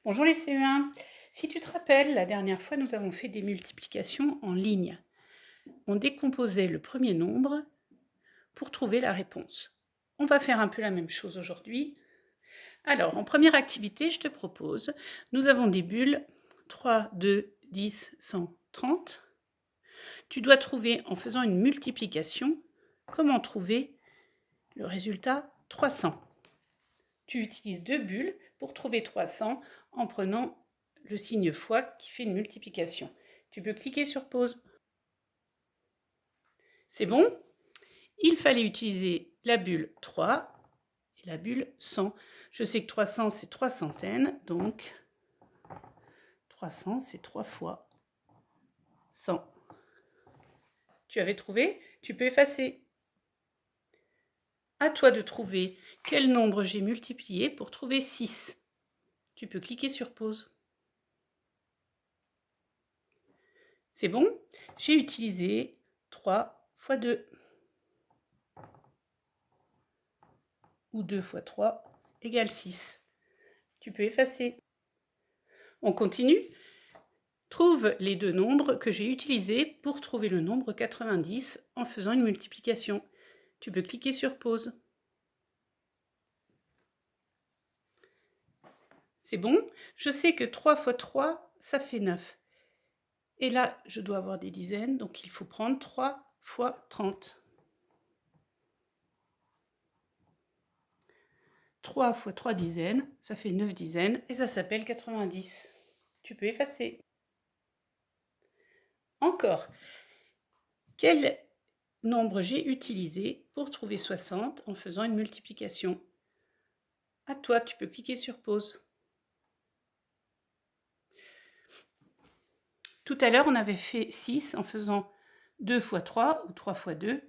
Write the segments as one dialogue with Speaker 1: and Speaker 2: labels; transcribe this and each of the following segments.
Speaker 1: Bonjour les CE1. Si tu te rappelles, la dernière fois, nous avons fait des multiplications en ligne. On décomposait le premier nombre pour trouver la réponse. On va faire un peu la même chose aujourd'hui. Alors, en première activité, je te propose, nous avons des bulles 3, 2, 10, 100, 30. Tu dois trouver, en faisant une multiplication, comment trouver le résultat 300. Tu utilises deux bulles pour trouver 300 en prenant le signe fois qui fait une multiplication. Tu peux cliquer sur pause. C'est bon? Il fallait utiliser la bulle 3 et la bulle 100. Je sais que 300 c'est 3 centaines, donc 300 c'est 3 fois 100. Tu avais trouvé? Tu peux effacer. À toi de trouver quel nombre j'ai multiplié pour trouver 6. Tu peux cliquer sur pause. C'est bon? J'ai utilisé 3 fois 2. Ou 2 fois 3 égale 6. Tu peux effacer. On continue. Trouve les deux nombres que j'ai utilisés pour trouver le nombre 90 en faisant une multiplication. Tu peux cliquer sur pause. C'est bon? Je sais que 3 fois 3, ça fait 9. Et là, je dois avoir des dizaines, donc il faut prendre 3 fois 30. 3 fois 3 dizaines, ça fait 9 dizaines, et ça s'appelle 90. Tu peux effacer. Encore. Quel nombre j'ai utilisé pour trouver 60 en faisant une multiplication? À toi, tu peux cliquer sur pause. Tout à l'heure, on avait fait 6 en faisant 2 fois 3 ou 3 fois 2.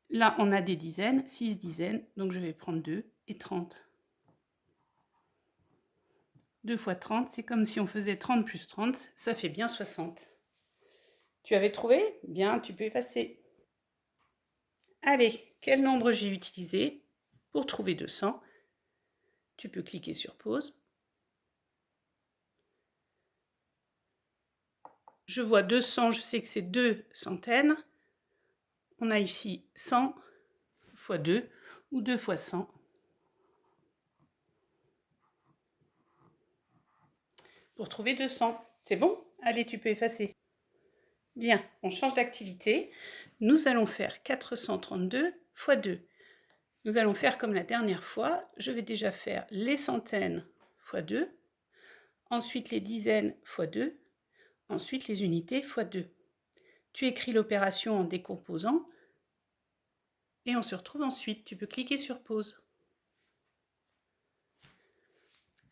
Speaker 1: Là, on a des dizaines, 6 dizaines, donc je vais prendre 2 et 30. 2 fois 30, c'est comme si on faisait 30 plus 30, ça fait bien 60. Tu avais trouvé? Bien, tu peux effacer. Allez, quel nombre j'ai utilisé pour trouver 200? Tu peux cliquer sur pause. Je vois 200, je sais que c'est 2 centaines. On a ici 100 fois 2 ou 2 fois 100. Pour trouver 200. C'est bon? Allez, tu peux effacer. Bien, on change d'activité. Nous allons faire 432 fois 2. Nous allons faire comme la dernière fois. Je vais déjà faire les centaines fois 2, ensuite les dizaines fois 2, ensuite les unités fois 2. Tu écris l'opération en décomposant et on se retrouve ensuite. Tu peux cliquer sur pause.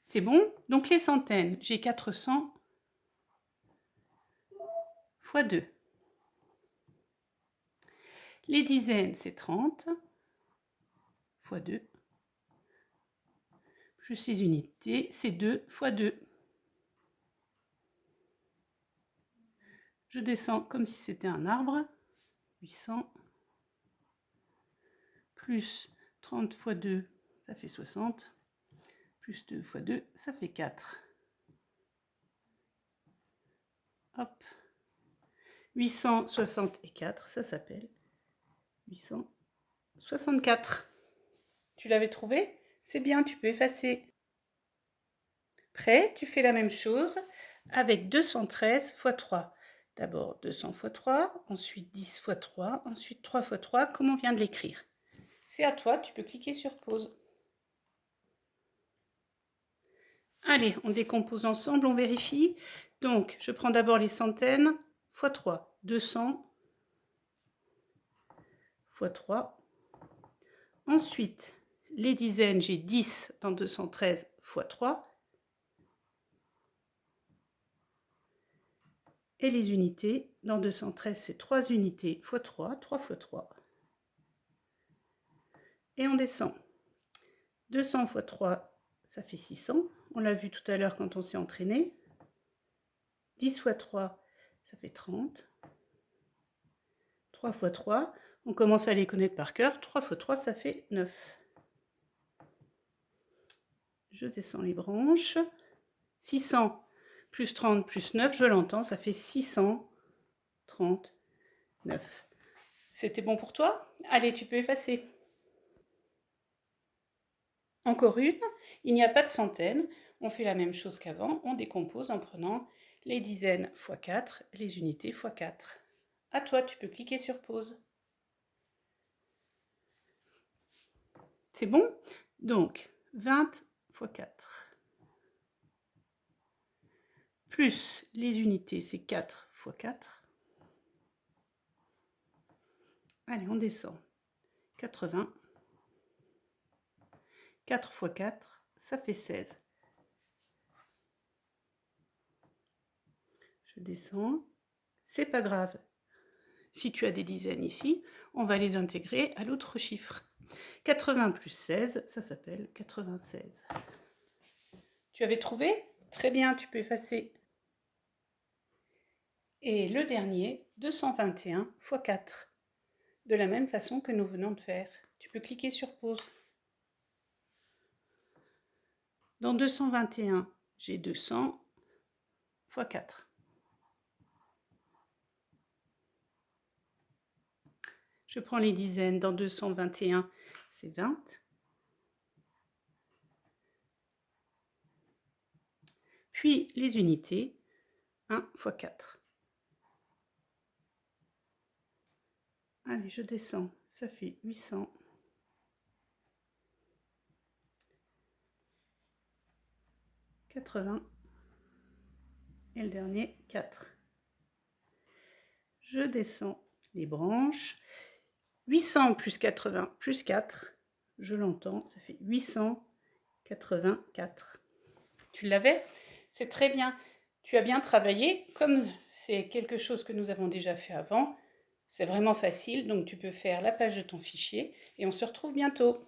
Speaker 1: C'est bon? Donc les centaines, j'ai 400 fois 2. Les dizaines, c'est 30 fois 2. Plus les unités, c'est 2 fois 2. Je descends comme si c'était un arbre. 800 plus 30 fois 2, ça fait 60. Plus 2 fois 2, ça fait 4. Hop. 864, ça s'appelle 864. Tu l'avais trouvé? C'est bien, tu peux effacer. Prêt? Tu fais la même chose avec 213 fois 3. D'abord 200 fois 3, ensuite 10 fois 3, ensuite 3 fois 3, comme on vient de l'écrire. C'est à toi, tu peux cliquer sur pause. Allez, on décompose ensemble, on vérifie. Donc, je prends d'abord les centaines fois 3. 200 fois 3. Ensuite, les dizaines, j'ai 10 dans 213 fois 3. Et les unités, dans 213, c'est 3 unités fois 3, 3 fois 3. Et on descend. 200 fois 3, ça fait 600. On l'a vu tout à l'heure quand on s'est entraîné. 10 fois 3, ça fait 30. 3 fois 3, on commence à les connaître par cœur. 3 fois 3, ça fait 9. Je descends les branches. 600 plus 30 plus 9, je l'entends, ça fait 639. C'était bon pour toi? Allez, tu peux effacer. Encore une, il n'y a pas de centaines. On fait la même chose qu'avant, on décompose en prenant les dizaines x 4, les unités x 4. À toi, tu peux cliquer sur pause. C'est bon? Donc, 20 x 4. Plus les unités, c'est 4 x 4. Allez, on descend. 80. 4 x 4, ça fait 16. Je descends. C'est pas grave. Si tu as des dizaines ici, on va les intégrer à l'autre chiffre. 80 plus 16, ça s'appelle 96. Tu avais trouvé? Très bien, tu peux effacer. Et le dernier, 221 x 4. De la même façon que nous venons de faire. Tu peux cliquer sur pause. Dans 221, j'ai 200 x 4. Je prends les dizaines. Dans 221, c'est 20. Puis les unités, 1 x 4. Allez, je descends. Ça fait 800. 80. Et le dernier, 4. Je descends les branches. 800 plus 80 plus 4, je l'entends, ça fait 884. Tu l'avais? C'est très bien. Tu as bien travaillé. Comme c'est quelque chose que nous avons déjà fait avant, c'est vraiment facile. Donc tu peux faire la page de ton fichier et on se retrouve bientôt.